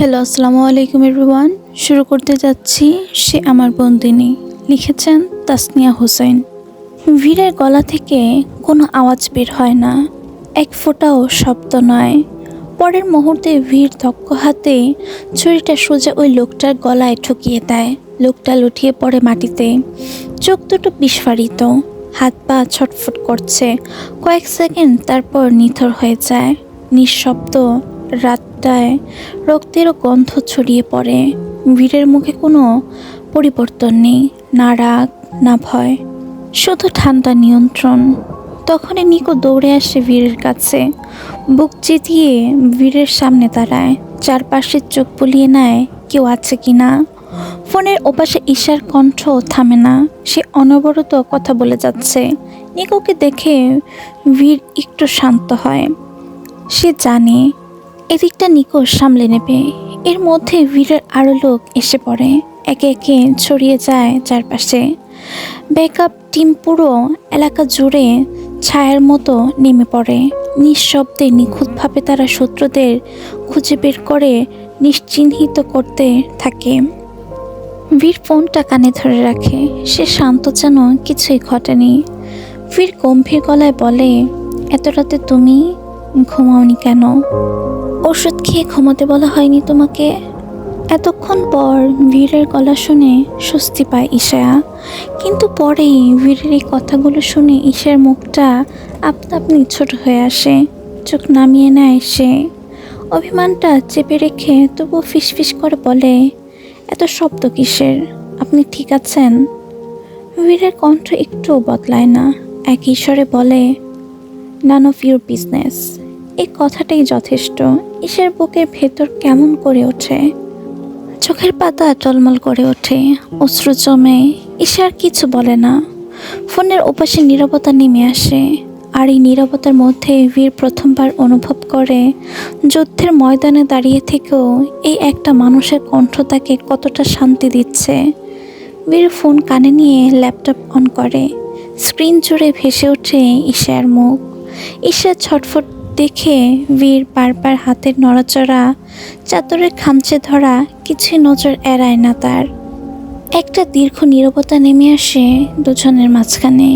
Hello, আসসালামু আলাইকুম everyone. শুরু করতে যাচ্ছি সে আমার বন্দিনী। লিখেছেন তাসনিয়া হোসেন। ভীরের গলা থেকে কোনো আওয়াজ বের হয় না, এক ফোঁটাও শব্দ নয়। পরের মুহূর্তে ভীর দক্ষ হাতে ছুরিটা সোজা ওই লোকটার গলায় ঠকিয়ে দেয়। লোকটা লুটিয়ে পড়ে মাটিতে, চোখ দুটো বিস্ফারিত, হাত পা ছটফট করছে। কয়েক সেকেন্ড তারপর নিথর হয়ে যায়। নিঃশব্দ রাতটায় রক্তেরও গন্ধ ছড়িয়ে পড়ে। ভীরের মুখে কোনো পরিবর্তন নেই, না রাগ না ভয়, শুধু ঠান্ডা নিয়ন্ত্রণ। তখনই নিকো দৌড়ে আসে ভীরের কাছে, বুক চিতিয়ে ভীরের সামনে দাঁড়ায়, চারপাশের চোখ বুলিয়ে নেয় কেউ আছে কি না। ফোনের ওপাশে ঈশার কণ্ঠ থামে না, সে অনবরত কথা বলে যাচ্ছে। নিকোকে দেখে ভীর একটু শান্ত হয়। সে জানে এদিকটা নিকো সামলে নেবে। এর মধ্যে ভীরের আরও লোক এসে পড়ে, একে একে ছড়িয়ে যায় চারপাশে। ব্যাকআপ টিম পুরো এলাকা জুড়ে ছায়ার মতো নেমে পড়ে। নিঃশব্দে নিখুঁতভাবে তারা শত্রুদের খুঁজে বের করে নিশ্চিহ্নিত করতে থাকে। ভীর ফোনটা কানে ধরে রাখে, সে শান্ত যেন কিছুই ঘটেনি। ভীর গম্ভীর গলায় বলে, এত রাতে তুমি ঘুমাওনি কেন? ওষুধ খেয়ে ঘুমাতে বলা হয়নি তোমাকে? এতক্ষণ পর ভীরের গলা শুনে স্বস্তি পায় ঈশা, কিন্তু পরেই ভীরের এই কথাগুলো শুনে ঈশার মুখটা আপনা আপনি ছোট হয়ে আসে, চোখ নামিয়ে নেয় সে। অভিমানটা চেপে রেখে তবু ফিসফিস করে বলে, এত শব্দ কিসের? আপনি ঠিক আছেন? ভীরের কণ্ঠ একটুও বদলায় না, একই স্বরে বলে, নান অফ ইউর বিজনেস। এই কথাটাই যথেষ্ট। ঈশার বুকের ভেতর কেমন করে ওঠে, চোখের পাতা টলমল করে ওঠে, অশ্রু জমে। ঈশার কিছু বলে না। ফোনের ওপাশে নীরবতা নেমে আসে, আর এই নীরবতার মধ্যে ভীর প্রথমবার অনুভব করে যুদ্ধের ময়দানে দাঁড়িয়ে থেকেও এই একটা মানুষের কণ্ঠ তাকে কতটা শান্তি দিচ্ছে। ভীর ফোন কানে নিয়ে ল্যাপটপ অন করে। স্ক্রিন জুড়ে ভেসে ওঠে ঈশার মুখ। ঈশার ছটফট দেখে ভীর বারবার হাতের নড়াচড়া, চাদরের খামচে ধরা কিছুই নজর এড়ায় না তার। একটা দীর্ঘ নীরবতা নেমে আসে দুজনের মাঝখানে।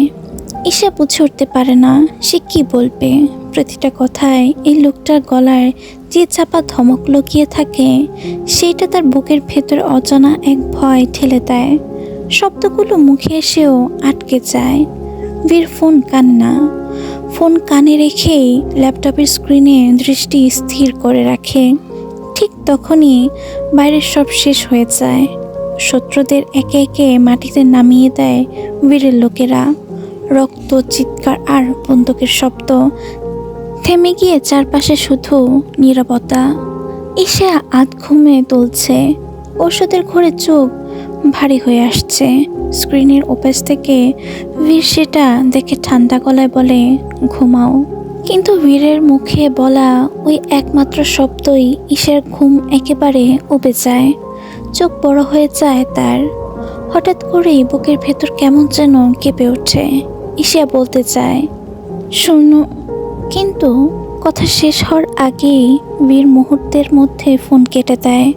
ঈশা বুঝে উঠতে পারে না সে কি বলবে। প্রতিটা কথায় এই লোকটার গলার যে চাপা ধমক লুকিয়ে থাকে, সেইটা তার বুকের ভেতর অজানা এক ভয় ঠেলে দেয়। শব্দগুলো মুখে এসেও আটকে যায়। ভীর ফোন কানে রেখেই ল্যাপটপের স্ক্রিনে দৃষ্টি স্থির করে রাখে। ঠিক তখনই বাইরের সব শেষ হয়ে যায়। শত্রুদের একে একে মাটিতে নামিয়ে দেয় বীরের লোকেরা। রক্ত, চিৎকার আর বন্দুকের শব্দ থেমে গিয়ে চারপাশে শুধু নীরবতা। ঈশা আধ ঘুমে তুলছে, ওষুধের ঘরে চোখ ভারী হয়ে আসছে। স্ক্রিনের ওপাশ থেকে বীর সেটা দেখে ঠান্ডা গলায় বলে, ঘুমাও। কিন্তু বীরের মুখে বলা ওই একমাত্র শব্দই ঈশার ঘুম একেবারে উবে যায়। চোখ বড় হয়ে যায় তার। হঠাৎ করেই বুকের ভেতর কেমন যেন কেঁপে ওঠে। ঈশা বলতে চায়, শোনো, কিন্তু কথা শেষ হওয়ার আগেই বীর মুহূর্তের মধ্যে ফোন কেটে দেয়।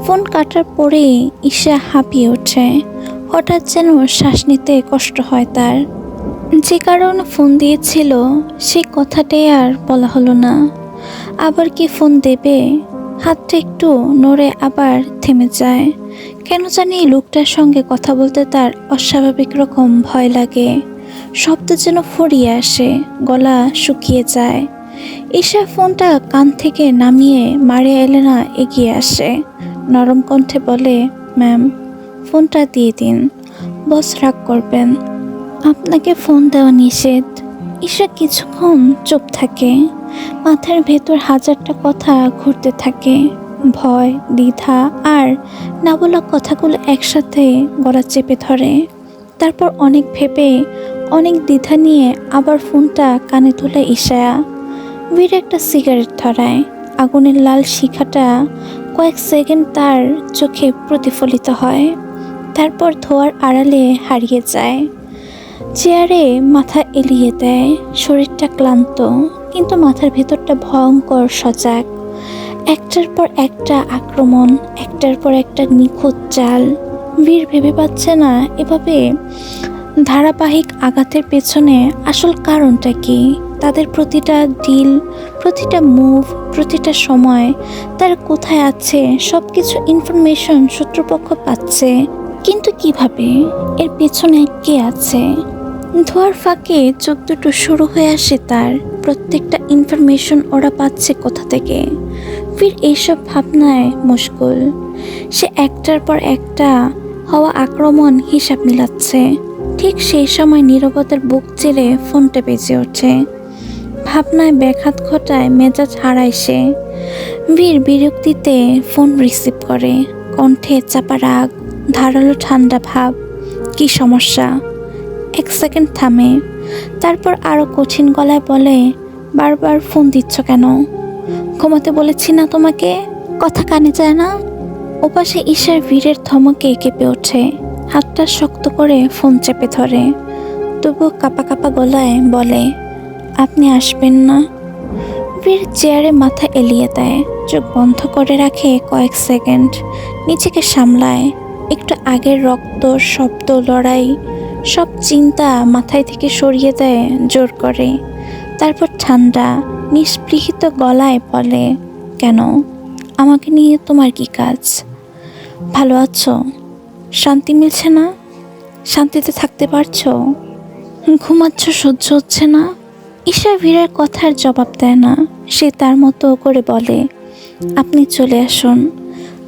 ফোন কাটার পরেই ঈশা হাঁপিয়ে ওঠে। হঠাৎ যেন শ্বাস নিতে কষ্ট হয় তার। যে কারণে ফোন দিয়েছিল সেই কথাটাই আর বলা হলো না। আবার কি ফোন দেবে? হাতটা একটু নড়ে আবার থেমে যায়। কেন জানি এই লোকটার সঙ্গে কথা বলতে তার অস্বাভাবিক রকম ভয় লাগে। শব্দ যেন ফুরিয়ে আসে, গলা শুকিয়ে যায়। ঈশা ফোনটা কান থেকে নামিয়ে মারিয়া এলেনা এগিয়ে আসে, নরম কণ্ঠে বলে, ম্যাম, ফোনটা দিয়ে দিন, বস রাগ করবেন। আপনাকে ফোন দেওয়া নিষেধ। ঈশা কিছুক্ষণ চুপ থাকে। মাথার ভেতর হাজারটা কথা ঘুরতে থাকে, ভয়, দ্বিধা আর না বলা কথাগুলো একসাথে গলা চেপে ধরে। তারপর অনেক ভেবে, অনেক দ্বিধা নিয়ে আবার ফোনটা কানে তুলে ঈশা। বীর একটা সিগারেট ধরায়। আগুনের লাল শিখাটা কয়েক সেকেন্ড তার চোখে প্রতিফলিত হয়, তারপর ধোয়ার আড়ালে হারিয়ে যায়। চেয়ারে মাথা এলিয়ে দেয়। শরীরটা ক্লান্ত, কিন্তু মাথার ভেতরটা ভয়ঙ্কর সজাগ। একটার পর একটা আক্রমণ, একটার পর একটা নিখুঁত চাল। বীর ভেবে পাচ্ছে না এভাবে ধারাবাহিক আঘাতের পেছনে আসল কারণটা কি। তাদের প্রতিটা ডিল, প্রতিটা মুভ, প্রতিটা সময় তারা কোথায় আছে সব কিছু ইনফরমেশন শত্রুপক্ষ পাচ্ছে, কিন্তু কিভাবে, এর পেছনে কে আছে। ধোয়ার ফাঁকে চোখ দুটো শুরু হয়ে আসে তার। প্রত্যেকটা ইনফরমেশন ওরা পাচ্ছে কোথা থেকে। ফির এইসব ভাবনায় মশগুল। সে একটার পর একটা হওয়া আক্রমণ হিসাব মিলাচ্ছে। ঠিক সেই সময় নীরবতার বুক চিরে ফোনটা বেজে ওঠে। ভাবনায় ব্যাঘাত ঘটায় মেজাজ হারায় সে। বীর বিরক্তিতে ফোন রিসিভ করে, কণ্ঠে চাপা রাগ, ধারালো ঠান্ডা ভাব। কি সমস্যা? 1 সেকেন্ড থামে, তারপর আরো কঠিন গলায় বলে, বারবার ফোন দিচ্ছ কেন? ঘুমাতে বলেছি না তোমাকে? কথা কানে যায় না? ওপাশে ঈশার বীরের ধমকে কেঁপে ওঠে। হাতটা শক্ত করে ফোন চেপে ধরে, তবু কাঁপা কাঁপা গলায় বলে, আপনি আসবেন না? বীর চেয়ারে মাথা এলিয়ে দেয়, চোখ বন্ধ করে রাখে কয়েক সেকেন্ড, নিজেকে সামলায়। একটু আগের রক্ত, শব্দ, লড়াই, সব চিন্তা মাথায় থেকে সরিয়ে দেয় জোর করে। তারপর ঠান্ডা নিস্পৃহিত গলায় বলে, কেন? আমাকে নিয়ে তোমার কি কাজ? ভালো আছো? শান্তি মিলছে না? শান্তিতে থাকতে পারছো? ঘুমাচ্ছ, সহ্য হচ্ছে না? ঈশা বীরের কথার জবাব দেয় না। সে তার মতো করে বলে, আপনি চলে আসুন,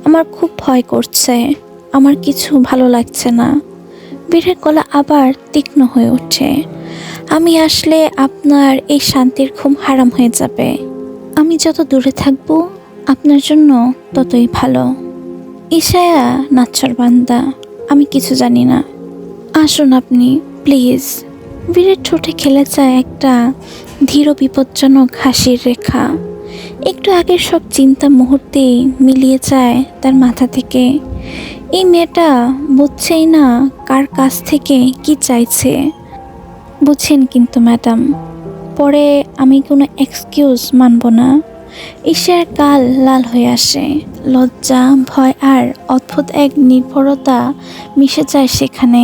আমার খুব ভয় করছে, আমার কিছু ভালো লাগছে না। বীরের গলা আবার তীক্ষ্ণ হয়ে ওঠে, আমি আসলে আপনার এই শান্তির ঘুম হারাম হয়ে যাবে। আমি যত দূরে থাকবো আপনার জন্য ততই ভালো। ঈশায়া নাচ্ছরবান্দা, আমি কিছু জানি না, আসুন আপনি প্লিজ। বীরের ঠোঁটে খেলে যায় একটা ধীর বিপজ্জনক হাসির রেখা। একটু আগের সব চিন্তা মুহূর্তেই মিলিয়ে যায় তার মাথা থেকে। এই মেয়েটা বুঝছেই না কার কাছ থেকে কি চাইছে। বুঝছেন কিন্তু ম্যাডাম, পরে আমি কোনো এক্সকিউজ মানব না। ঈশার গাল লাল হয়ে আসে, লজ্জা, ভয় আর অদ্ভুত এক নির্ভরতা মিশে যায় সেখানে।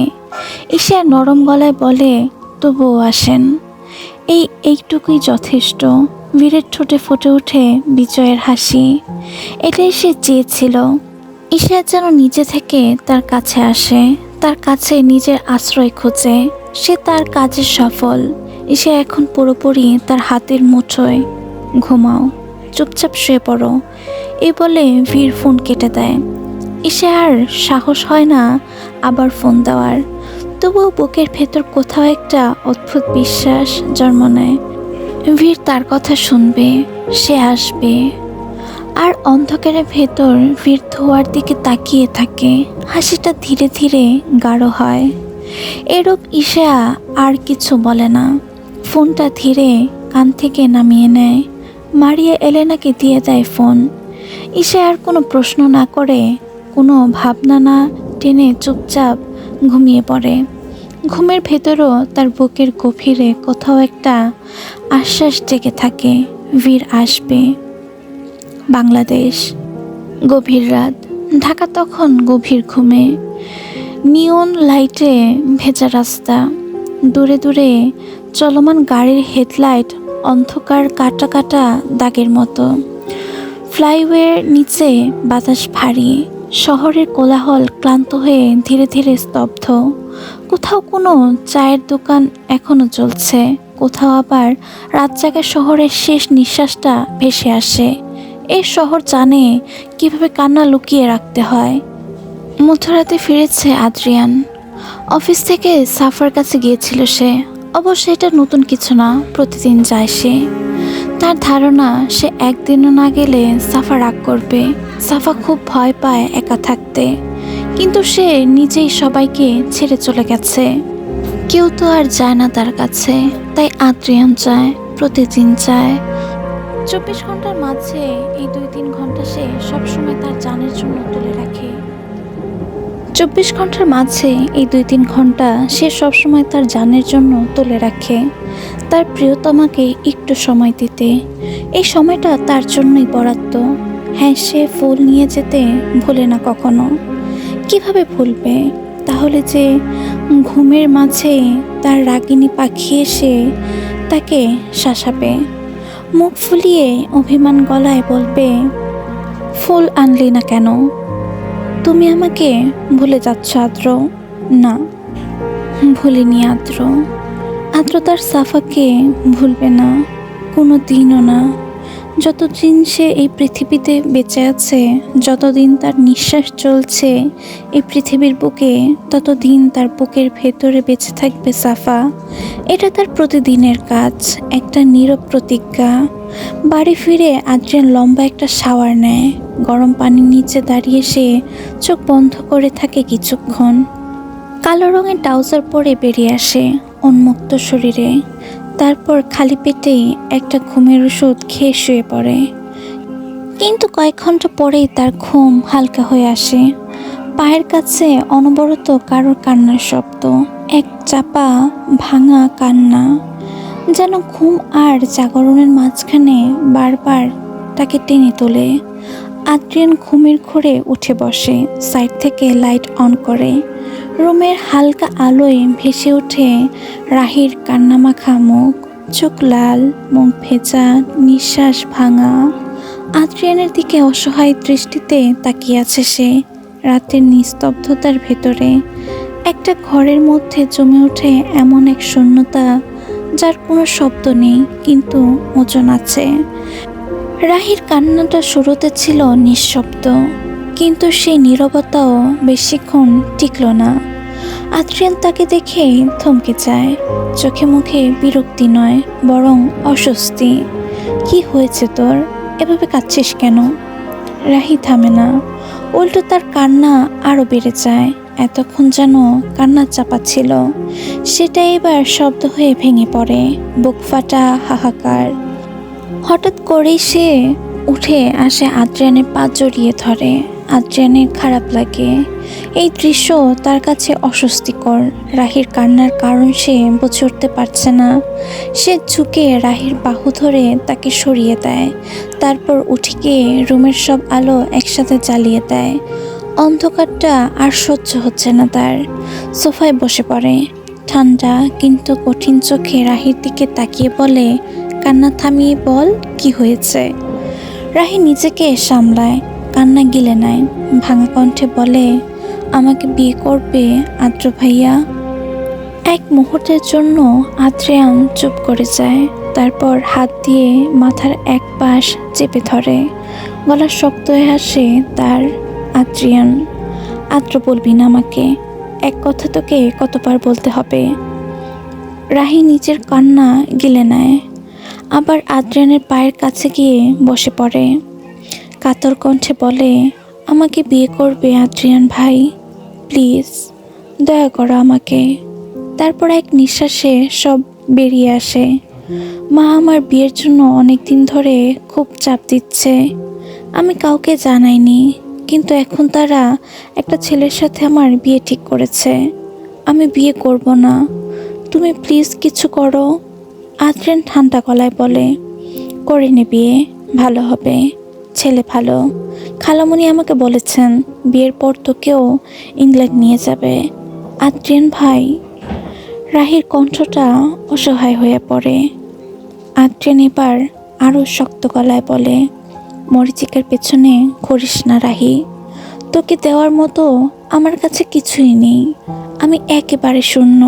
ঈশা নরম গলায় বলে, তবুও আসেন, এইটুকুই যথেষ্ট। বীরের ঠোঁটে ফুটে ওঠে বিজয়ের হাসি। এটাই সে চেয়েছিল। ঈশা যেন নিজে থেকে তার কাছে আসে, তার কাছে নিজের আশ্রয় খোঁজে। সে তার কাজে সফল। ঈশা এখন পুরোপুরি তার হাতের মুঠোয়। ঘুমাও, চুপচাপ শুয়ে পড়ো, এই বলে বীর ফোন কেটে দেয়। ঈশা আর সাহস হয় না আবার ফোন দেওয়ার। তবুও বুকের ভেতর কোথাও একটা অদ্ভুত বিশ্বাস জন্ম নেয়। বীর তার কথা শুনবে, সে আসবে। আর অন্ধকারের ভেতর বীর ধোয়ার দিকে তাকিয়ে থাকে। হাসিটা ধীরে ধীরে গাঢ় হয়। এরূপ ঈশা আর কিছু বলে না। ফোনটা ধীরে কান থেকে নামিয়ে নেয়। মারিয়া এলেনাকে দিয়ে দেয় ফোন। ঈশা আর কোনো প্রশ্ন না করে, কোনো ভাবনা না টেনে চুপচাপ ঘুমিয়ে পড়ে। ঘুমের ভেতরও তার বুকের গভীরে কোথাও একটা আশ্বাস জেগে থাকে, বীর আসবে। বাংলাদেশ, গভীর রাত। ঢাকা তখন গভীর ঘুমে। নিয়ন লাইটে ভেজা রাস্তা, দূরে দূরে চলমান গাড়ির হেডলাইট অন্ধকার কাটা কাটা দাগের মতো। ফ্লাইওয়ের নিচে বাতাস ভারী। শহরের কোলাহল ক্লান্ত হয়ে ধীরে ধীরে স্তব্ধ। কোথাও কোনো চায়ের দোকান এখনো চলছে, কোথাও আবার রাত জাগা শহরের শেষ নিঃশ্বাসটা ভেসে আসে। এই শহর জানে কিভাবে কান্না লুকিয়ে রাখতে হয়। মধ্যরাতে ফিরেছে আদ্রিয়ান। অফিস থেকে সাফার কাছে গিয়েছিল সে। অবশ্য এটা নতুন কিছু না, প্রতিদিন যায় সে। তার ধারণা সে একদিনও না গেলে সাফা রাগ করবে। সাফা খুব ভয় পায় একা থাকতে, কিন্তু সে নিজেই সবাইকে ছেড়ে চলে গেছে। কেউ তো আর যায় না তার কাছে, তাই আদ্রিয়ান যায়, প্রতিদিন যায়। 24 ঘন্টার মাঝে এই 2-3 ঘন্টা সে সবসময় তার জানের জন্য তুলে রাখে। 24 ঘন্টার মাঝে এই 2-3 ঘন্টা সে সবসময় তার জানের জন্য তুলে রাখে, তার প্রিয়তমাকে একটু সময় দিতে। এই সময়টা তার জন্যই বরাদ্দ। হ্যাঁ, সে ফুল নিয়ে যেতে ভুলে না কখনো। কিভাবে ভুলবে? তাহলে যে ঘুমের মাঝে তার রাগিনী পাখি এসে তাকে শাসাবে, মুখ ফুলিয়ে অভিমান গলায় বলবে, ফুল আনলি না কেন? তুমি আমাকে ভুলে যাচ্ছ আদ্র। না, ভুলিনি আদ্র। আদ্র তার সাফাকে ভুলবে না, কোনো দিনও না। যতদিন সে এই পৃথিবীতে বেঁচে আছে, যতদিন তার নিঃশ্বাস চলছে এই পৃথিবীর বুকে, ততদিন তার বুকের ভেতরে বেঁচে থাকবে সাফা। এটা তার প্রতিদিনের কাজ, একটা নীরব প্রতিজ্ঞা। বাড়ি ফিরে আদ্রিয়ান লম্বা একটা শাওয়ার নেয়। গরম পানির নিচে দাঁড়িয়ে সে চোখ বন্ধ করে থাকে কিছুক্ষণ। কালো রঙের ট্রাউজার পরে বেরিয়ে আসে উন্মুক্ত শরীরে। তারপর খালি পেটেই একটা ঘুমের ওষুধ খেয়ে শুয়ে পড়ে। কিন্তু কয়েক ঘন্টা পরেই তার ঘুম হালকা হয়ে আসে। পায়ের কাছে অনবরত কারোর কান্নার শব্দ, এক চাপা ভাঙা কান্না, যেন ঘুম আর জাগরণের মাঝখানে বারবার তাকে টেনে তোলে। আদ্রিয়ান ঘুমের ঘোরে উঠে বসে, সাইড থেকে লাইট অন করে। রুমের হালকা আলোয় ভেসে ওঠে রাহির কান্নামাখা মুখ, চোখ লাল, মুখ ভেজা, নিঃশ্বাস ভাঙা। আদ্রিয়ানের দিকে অসহায় দৃষ্টিতে তাকিয়ে আছে সে। রাতের নিস্তব্ধতার ভেতরে একটা ঘরের মধ্যে জমে ওঠে এমন এক শূন্যতা, যার কোনো শব্দ নেই কিন্তু ওজন আছে। রাহির কান্নাটা শুরুতে ছিল নিঃশব্দ, কিন্তু সেই নীরবতাও বেশিক্ষণ টিকল না। আদ্রিয়ান তাকে দেখে থমকে যায়, চোখে মুখে বিরক্তি নয়, বরং অস্বস্তি। কি হয়েছে তোর? এভাবে কাঁদছিস কেন? রাহি থামে না, উল্টো তার কান্না আরও বেড়ে যায়। এতক্ষণ যেন কান্না চাপা ছিল, সেটা এবার শব্দ হয়ে ভেঙে পড়ে, বুক ফাটা হাহাকার। হঠাৎ করেই সে উঠে আসে, আদ্রিয়ানের পা জড়িয়ে ধরে। আদ্রিয়ানের খারাপ লাগে, এই দৃশ্য তার কাছে অস্বস্তিকর। রাহির কান্নার কারণ সে বুঝে উঠতে পারছে না। সে ঝুঁকে রাহির বাহু ধরে তাকে সরিয়ে দেয়, তারপর উঠে গিয়ে রুমের সব আলো একসাথে জ্বালিয়ে দেয়। অন্ধকারটা আর সহ্য হচ্ছে না তার। সোফায় বসে পড়ে, ঠান্ডা কিন্তু কঠিন চোখে রাহির দিকে তাকিয়ে বলে, কান্না থামিয়ে বল, কি হয়েছে? রাহি নিজেকে সামলায়, কান্না গিলে নেয়, ভাঙা কণ্ঠে বলে, আমাকে বিয়ে করবে আদ্র ভাইয়া? এক মুহূর্তের জন্য আদ্রিয়ান চুপ করে যায়, তারপর হাত দিয়ে মাথার এক পাশ চেপে ধরে। গলা শক্ত হয়ে আসে তার। আদ্রিয়ান, আদ্র বলবি না আমাকে? এক কথা তোকে কতবার বলতে হবে? রাহি নিজের কান্না গিলে নেয়, আবার আদ্রিয়ানের পায়ের কাছে গিয়ে বসে পড়ে। কাতর কণ্ঠে বলে, আমাকে বিয়ে করবে আদ্রিয়ান ভাই? প্লিজ, দয়া করো আমাকে। তারপর এক নিঃশ্বাসে সব বেরিয়ে আসে। মা আমার বিয়ের জন্য অনেক দিন ধরে খুব চাপ দিচ্ছে। আমি কাউকে জানাইনি, কিন্তু এখন তারা একটা ছেলের সাথে আমার বিয়ে ঠিক করেছে। আমি বিয়ে করব না, তুমি প্লিজ কিছু করো। আদ্রিয়ান ঠান্ডা গলায় বলে, করে নে বিয়ে, ভালো হবে, ছেলে ভালো। খালামণি আমাকে বলেছেন বিয়ের পর তোকেও ইংল্যান্ড নিয়ে যাবে। আদ্রিয়ান ভাই। রাহির কণ্ঠটা অসহায় হয়ে পড়ে। আদ্রিয়ান এবার আরও শক্ত গলায় বলে, মরিচিকার পেছনে ঘুরিস না রাহি। তোকে দেওয়ার মতো আমার কাছে কিছুই নেই, আমি একেবারে শূন্য।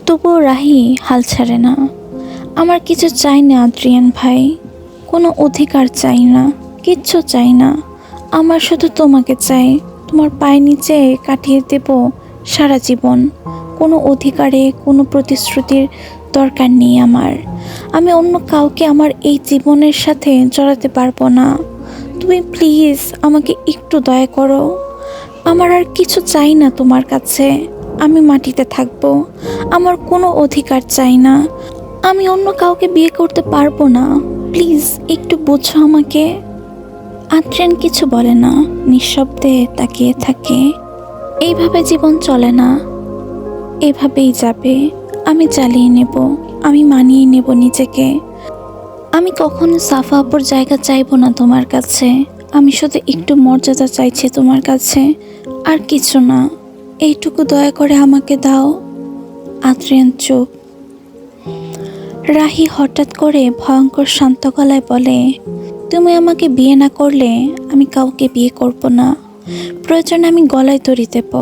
তবুও রাহি হাল ছাড়ে না। আমার কিছু চাই না আদ্রিয়ান ভাই, কোনো অধিকার চাই না, কিচ্ছু চাই না। আমার শুধু তোমাকে চাই, তোমার পায়ের নিচে কাটিয়ে দেব সারা জীবন। কোনো অধিকারে, কোনো প্রতিশ্রুতির দরকার নেই আমার। আমি অন্য কাউকে আমার এই জীবনের সাথে জড়াতে পারবো না। তুমি প্লিজ আমাকে একটু দয়া করো। আমার আর কিছু চাই না তোমার কাছে। আমি মাটিতে থাকবো, আমার কোনো অধিকার চাই না। আমি অন্য কাউকে বিয়ে করতে পারবো না, প্লিজ একটু বোঝো আমাকে। আদ্রিয়ান কিছু বলে না, নিঃশব্দে তাকিয়ে থাকে। এইভাবে জীবন চলে না, এভাবেই যাবে। আমি চালিয়ে নেব, আমি মানিয়ে নেব নিজেকে। আমি কখনো সাফা আপুর জায়গা চাইবো না তোমার কাছে। আমি শুধু একটু মর্যাদা চাইছি তোমার কাছে, আর কিছু না। এইটুকু দয়া করে আমাকে দাও। আদ্রিয়ান চুপ। রাহি হঠাৎ করে ভয়ঙ্কর শান্ত গলায় বলে, তুমি আমাকে বিয়ে না করলে আমি কাউকে বিয়ে করব না। প্রয়োজনে আমি গলায় দড়ি দেব,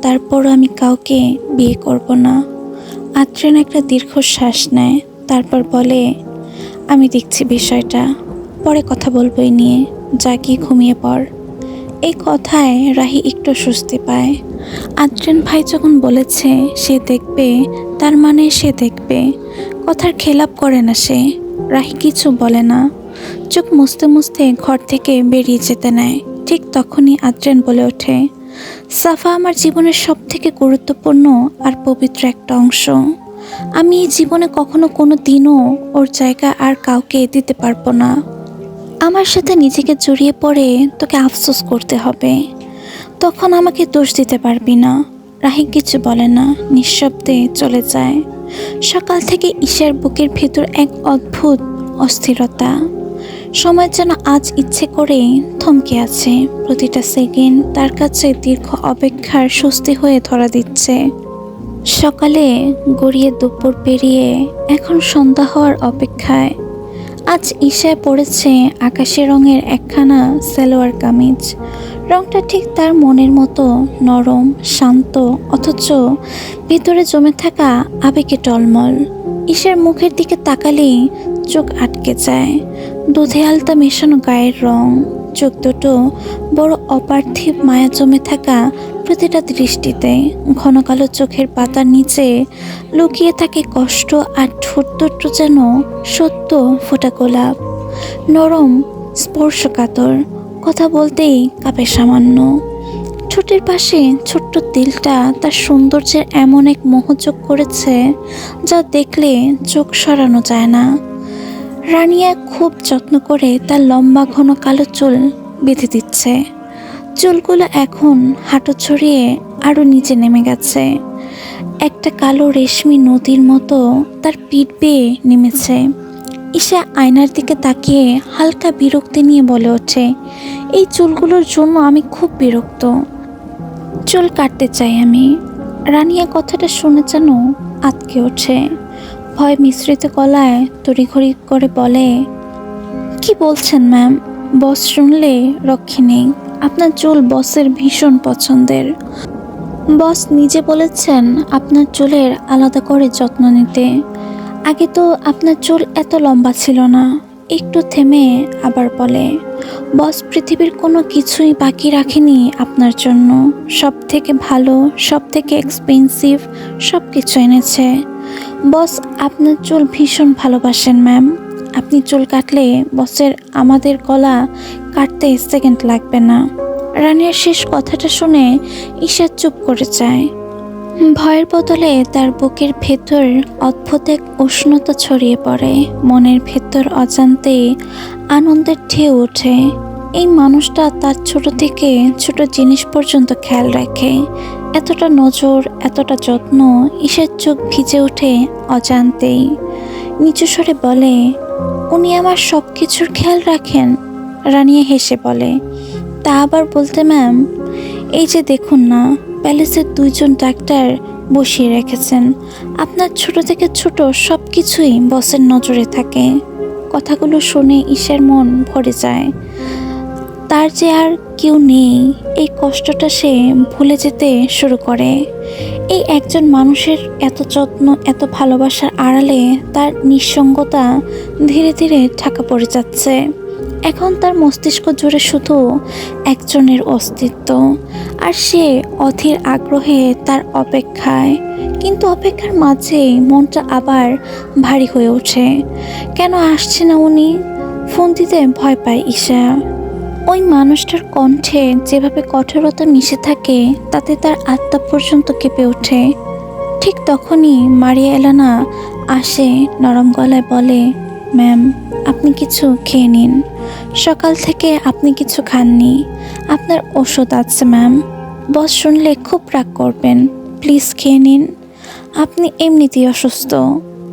তারপরও আমি কাউকে বিয়ে করব না। আদ্রিয়ান একটা দীর্ঘশ্বাস নেয়, তারপর বলে, আমি দেখছি বিষয়টা, পরে কথা বলবো এই নিয়ে, যা গিয়ে ঘুমিয়ে পড়। এই কথায় রাহি একটু স্বস্তি পায়। আদ্রিয়ান ভাই যখন বলেছে সে দেখবে, তার মানে সে দেখবে, কথার খেলাপ করে না সে। রাহি কিছু বলে না, চোখ মুছতে মুছতে ঘর থেকে বেরিয়ে যেতে নেয়। ঠিক তখনই আদ্রিয়ান বলে ওঠে, সাফা আমার জীবনের সব থেকে গুরুত্বপূর্ণ আর পবিত্র একটা অংশ। আমি এই জীবনে কখনো কোনো দিনও ওর জায়গা আর কাউকে দিতে পারবো না। আমার সাথে নিজেকে জড়িয়ে পড়ে তোকে আফসোস করতে হবে, তখন আমাকে দোষ দিতে পারবি না। রাহি কিছু বলে না, নিঃশব্দে চলে যায়। সকাল থেকে ঈশার বুকের ভেতর এক অদ্ভুত অস্থিরতা। সময় যেন আজ ইচ্ছে করে থমকে আছে। প্রতিটা সেকেন্ড তার কাছে দীর্ঘ অপেক্ষার স্বস্তি হয়ে ধরা দিচ্ছে। সকালে গড়িয়ে দুপুর পেরিয়ে এখন সন্ধ্যা হওয়ার অপেক্ষায়। আজ ঈশায় পড়েছে আকাশি রঙের একখানা সালোয়ার কামিজ। রংটা ঠিক তার মনের মতো নরম, শান্ত, অথচ ভিতরে জমে থাকা আবেগে টলমল। ঈশার মুখের দিকে তাকালেই চোখ আটকে যায়। দুধে আলতা মেশানো গায়ের রং, চোখ দুটো বড় অপার্থিব মায়া জমে থাকা প্রতিটা দৃষ্টিতে। ঘন কালো চোখের পাতার নিচে লুকিয়ে থাকে কষ্ট, আর ঠোঁট দুটো যেন সত্য ফোটা গোলাপ, নরম, স্পর্শকাতর। কথা বলতেই কাঁপে সামান্য। ঠোঁটের পাশে ছোট্ট তিলটা তার সৌন্দর্যের এমন এক মোহযোগ করেছে যা দেখলে চোখ সরানো যায় না। রানিয়া খুব যত্ন করে তার লম্বা ঘন কালো চুল বেঁধে দিচ্ছে। চুলগুলো এখন হাঁটু ছড়িয়ে আরও নিচে নেমে গেছে। একটা কালো রেশমি নদীর মতো তার পিঠ বেয়ে নেমেছে। ঈশা আয়নার দিকে তাকিয়ে হালকা বিরক্তি নিয়ে বলে ওঠে, এই চুলগুলোর জন্য আমি খুব বিরক্ত। চুল কাটতে চাই আমি। রানিয়া কথাটা শুনে যেন আঁতকে ওঠে। ভয় মিশ্রিত গলায় তড়িঘড়ি করে বলে, কি বলছেন ম্যাম? বস শুনলে রক্ষে নেই। আপনার চুল বসের ভীষণ পছন্দের। বস নিজে বলেছেন আপনার চুলের আলাদা করে যত্ন নিতে। আগে তো আপনার চুল এত লম্বা ছিল না। একটু থেমে আবার বলে, বস পৃথিবীর কোনো কিছুই বাকি রাখেনি আপনার জন্য। সব থেকে ভালো, সব থেকে এক্সপেন্সিভ সব কিছু এনেছে। বস আপনার চুল ভীষণ ভালোবাসেন ম্যাম। আপনি চুল কাটলে বসের আমাদের গলা কাটতে সেকেন্ড লাগবে না। রানির শেষ কথাটা শুনে ঈশা চুপ করে যায়। ভয়ের বদলে তার বুকের ভেতর অদ্ভুত এক উষ্ণতা ছড়িয়ে পড়ে। মনের ভেতর অজান্তেই আনন্দের ঢেউ ওঠে। এই মানুষটা তার ছোট থেকে ছোট জিনিস পর্যন্ত খেয়াল রাখে। এতটা নজর, এতটা যত্ন। ঈশার চোখ ভিজে ওঠে অজান্তেই। নিচু স্বরে বলে, উনি আমার সব কিছুর খেয়াল রাখেন? রানিয়া হেসে বলে, তা আবার বলতে ম্যাম, এই যে দেখুন না, প্যালেসের দুইজন ডাক্তার বসিয়ে রেখেছেন। আপনার ছোট থেকে ছোট সব কিছুই বসের নজরে থাকে। কথাগুলো শুনে ঈশার মন ভরে যায়। তার যে আর কেউ নেই, এই কষ্টটা সে ভুলে যেতে শুরু করে। এই একজন মানুষের এত যত্ন, এত ভালোবাসার আড়ালে তার নিঃসঙ্গতা ধীরে ধীরে ঢাকা পড়ে যাচ্ছে। এখন তার মস্তিষ্ক জুড়ে শুধু একজনের অস্তিত্ব, আর সে অধীর আগ্রহে তার অপেক্ষায়। কিন্তু অপেক্ষার মাঝে মনটা আবার ভারী হয়ে ওঠে। কেন আসছে না উনি? ফোন দিতে ভয় পায় ঈশা। ওই মানুষটার কণ্ঠে যেভাবে কঠোরতা মিশে থাকে, তাতে তার আত্মা পর্যন্ত কেঁপে ওঠে। ঠিক তখনই মারিয়া এলানা আসে, নরম গলায় বলে, ম্যাম, আপনি কিছু খেয়ে নিন। সকাল থেকে আপনি কিছু খাননি। আপনার ওষুধ আছে ম্যাম। বস শুনলে খুব রাগ করবেন। প্লিজ খেয়ে নিন। আপনি এমনিতেই অসুস্থ।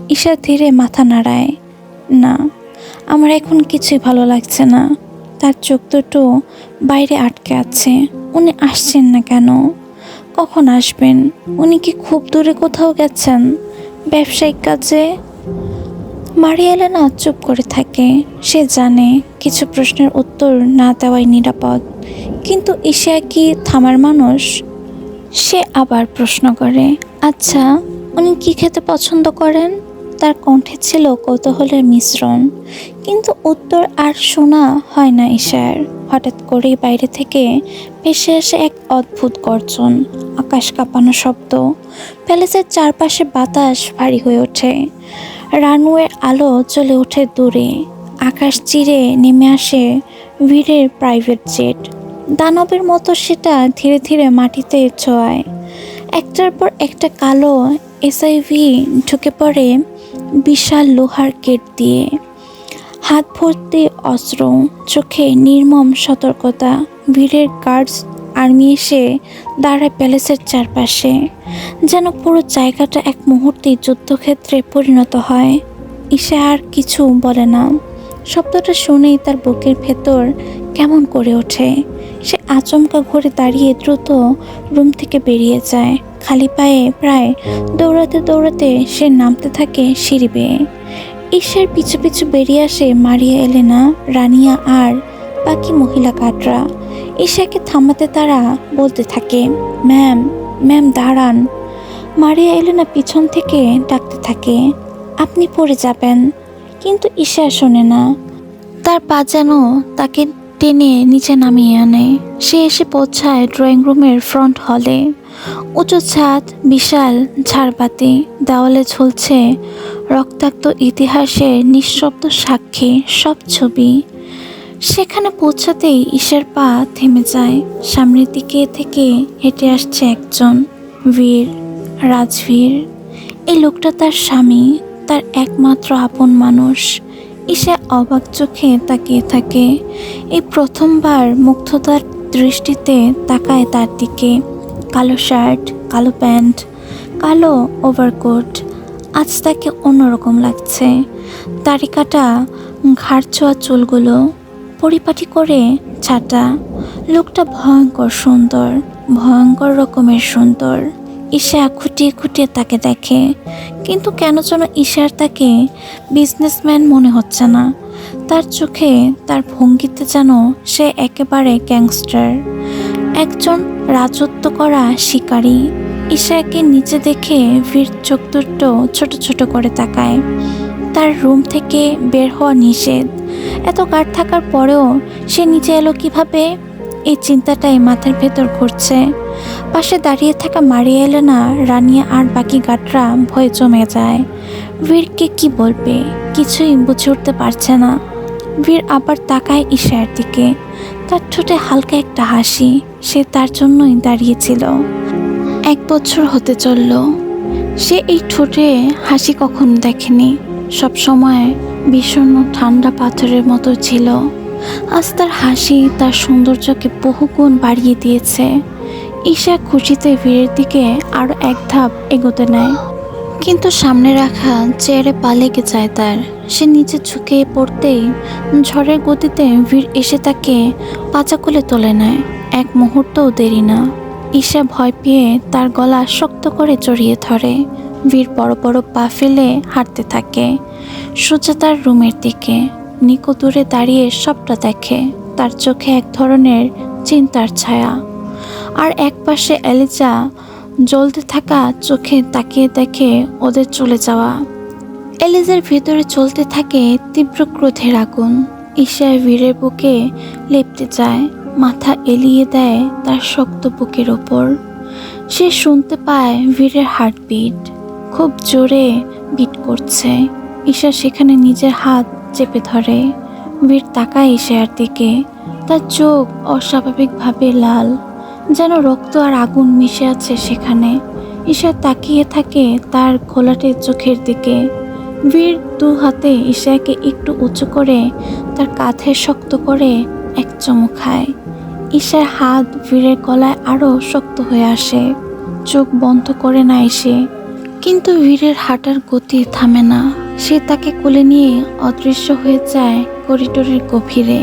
ঈশা ধীরে মাথা নাড়ায়, না, আমার এখন কিছুই ভালো লাগছে না। তার চোখ দুটো বাইরে আটকে আছে। উনি আসছেন না কেন? কখন আসবেন? উনি কি খুব দূরে কোথাও গেছেন ব্যবসায়িক কাজে? মারিয়া এলেনা চুপ করে থাকে। সে জানে কিছু প্রশ্নের উত্তর না দেওয়াই নিরাপদ, কিন্তু ঈশা কি থামার মানুষ? সে আবার প্রশ্ন করে, আচ্ছা, উনি কি খেতে পছন্দ করেন? তার কণ্ঠে ছিল কৌতূহলের মিশ্রণ, কিন্তু উত্তর আর শোনা হয় না ঈশার। হঠাৎ করেই বাইরে থেকে ভেসে আসে এক অদ্ভুত গর্জন, আকাশ কাঁপানো শব্দ। প্যালেসের চারপাশে বাতাস ভারী হয়ে ওঠে। রানওয়ের আলো জ্বলে ওঠে দূরে। আকাশ চিরে নেমে আসে বীরের প্রাইভেট জেট। দানবের মতো সেটা ধীরে ধীরে মাটিতে ছোঁয়ায়। একটার পর একটা কালো এসআইভি ঢুকে পড়ে বিশাল লোহার গেট দিয়ে। হাত ভর্তি অস্ত্র, চোখে নির্মম সতর্কতা। বীরের গার্ডস আর্মি এসে দাঁড়ায় প্যালেসের চারপাশে, যেন পুরো জায়গাটা এক মুহূর্তে যুদ্ধক্ষেত্রে পরিণত হয়। ঈশা আর কিছু বলে না। শব্দটা শুনেই তার বুকের ভেতর কেমন করে ওঠে। সে আচমকা ঘুরে দাঁড়িয়ে দ্রুত রুম থেকে বেরিয়ে যায়। খালি পায়ে প্রায় দৌড়াতে দৌড়াতে সে নামতে থাকে সিঁড়ি বেয়ে। ঈশার পিছু পিছু বেরিয়ে আসে মারিয়া এলেনা, রানিয়া আর বাকি মহিলা গার্ডরা। ঈশাকে থামাতে তারা বলতে থাকে, ম্যাম, ম্যাম দাঁড়ান। মারিয়া এলেনা পিছন থেকে ডাকতে থাকে, আপনি পড়ে যাবেন। কিন্তু ঈশা শোনে না। তার পা যেন তাকে টেনে নিচে নামিয়ে আনে। সে এসে পৌঁছায় ড্রয়িং রুমের ফ্রন্ট হলে। উঁচু ছাদ, বিশাল ঝাড়বাতি, দেওয়ালে ঝুলছে রক্তাক্ত ইতিহাসের নিঃশব্দ সাক্ষী সব ছবি। সেখানে পৌঁছাতেই ঈশার পা থেমে যায়। সামনের দিকে থেকে হেঁটে আসছে একজন, বীর, রাজবীর। এই লোকটা তার স্বামী, তার একমাত্র আপন মানুষ। ঈশা অবাক চোখে তাকিয়ে থাকে। এই প্রথমবার মুগ্ধতার দৃষ্টিতে তাকায় তার দিকে। কালো শার্ট, কালো প্যান্ট, কালো ওভারকোট। আজ তাকে অন্যরকম লাগছে। দাড়ি কাটা, ঘাড় ছোঁয়া চুলগুলো পরিপাটি করে ছাটা। লোকটা ভয়ঙ্কর সুন্দর, ভয়ঙ্কর রকমের সুন্দর। ঈশা খুঁটিয়ে খুঁটিয়ে তাকে দেখে, কিন্তু কেন যেন ঈশার তাকে বিজনেসম্যান মনে হচ্ছে না। তার চোখে, তার ভঙ্গিতে যেন সে একেবারে গ্যাংস্টার, একজন রাজত্ব করা শিকারী। ঈশাকে নিচে দেখে বীর চোখ দুটো ছোট ছোট করে তাকায়। তার রুম থেকে বের হওয়া নিষেধ। এত গার্ড থাকার পরেও সে নিচে এলো কিভাবে? এই চিন্তাটাই মাথার ভেতর ঘুরছে। পাশে দাঁড়িয়ে থাকা মারিয়া এলেনা, রানিয়া আর বাকি গার্ডরা ভয়ে জমে যায়। বীরকে কি বলবে কিছুই বুঝে উঠতে পারছে না। বীর আবার তাকায় ঈশার দিকে। তার ঠোঁটে হালকা একটা হাসি। সে তার জন্যই দাঁড়িয়েছিল। 1 বছর হতে চলল। সে এই ঠোঁটে হাসি কখনো দেখেনি। সব সময় বিষণ্ণ ঠান্ডা পাথরের মতো ছিল। আজ তার হাসি তার সৌন্দর্যকে বহুগুণ বাড়িয়ে দিয়েছে। ঈশা খুশিতে বীরের দিকে আরো এক ধাপ এগোতে নেয়, কিন্তু সামনে রাখা চেয়ারে পা লেগে যায় তার। সে নিচে ঝুঁকে পড়তেই ঝড়ের গতিতে বীর এসে তাকে পাচা কোলে তুলে নেয়। এক মুহূর্তও দেরি না। ঈশা ভয় পেয়ে তার গলা শক্ত করে জড়িয়ে ধরে। বীর বড় বড় পা ফেলে হাঁটতে থাকে সোজা তার রুমের দিকে। নিকো দূরে দাঁড়িয়ে সবটা দেখে। তার চোখে এক ধরনের চিন্তার ছায়া। আর এক পাশে এলিজা জ্বলতে থাকা চোখে তাকিয়ে দেখে ওদের চলে যাওয়া। এলিজার ভিতরে চলতে থাকে তীব্র ক্রোধের আগুন। ঈশা বীরের বুকে লেপ্টে যায়, মাথা এলিয়ে দেয় তার শক্ত বুকের ওপর। সে শুনতে পায় বীরের হার্টবিট খুব জোরে বিট করছে। ঈশা সেখানে নিজের হাত চেপে ধরে। বীর তাকায় ঈশার দিকে। তার চোখ অস্বাভাবিকভাবে লাল, যেন রক্ত আর আগুন মিশে আছে সেখানে। ঈশা তাকিয়ে থাকে তার ঘোলাটে চোখের দিকে। বীর 2 হাতে ঈশাকে একটু উঁচু করে তার কাঁধে শক্ত করে এক চুমু খায়। ঈশার হাত বীরের গলায় আরো শক্ত হয়ে আসে। চোখ বন্ধ করে নেয় সে, কিন্তু বীরের হাঁটার গতি থামে না। সে তাকে কোলে নিয়ে অদৃশ্য হয়ে যায় করিডোরের গভীরে।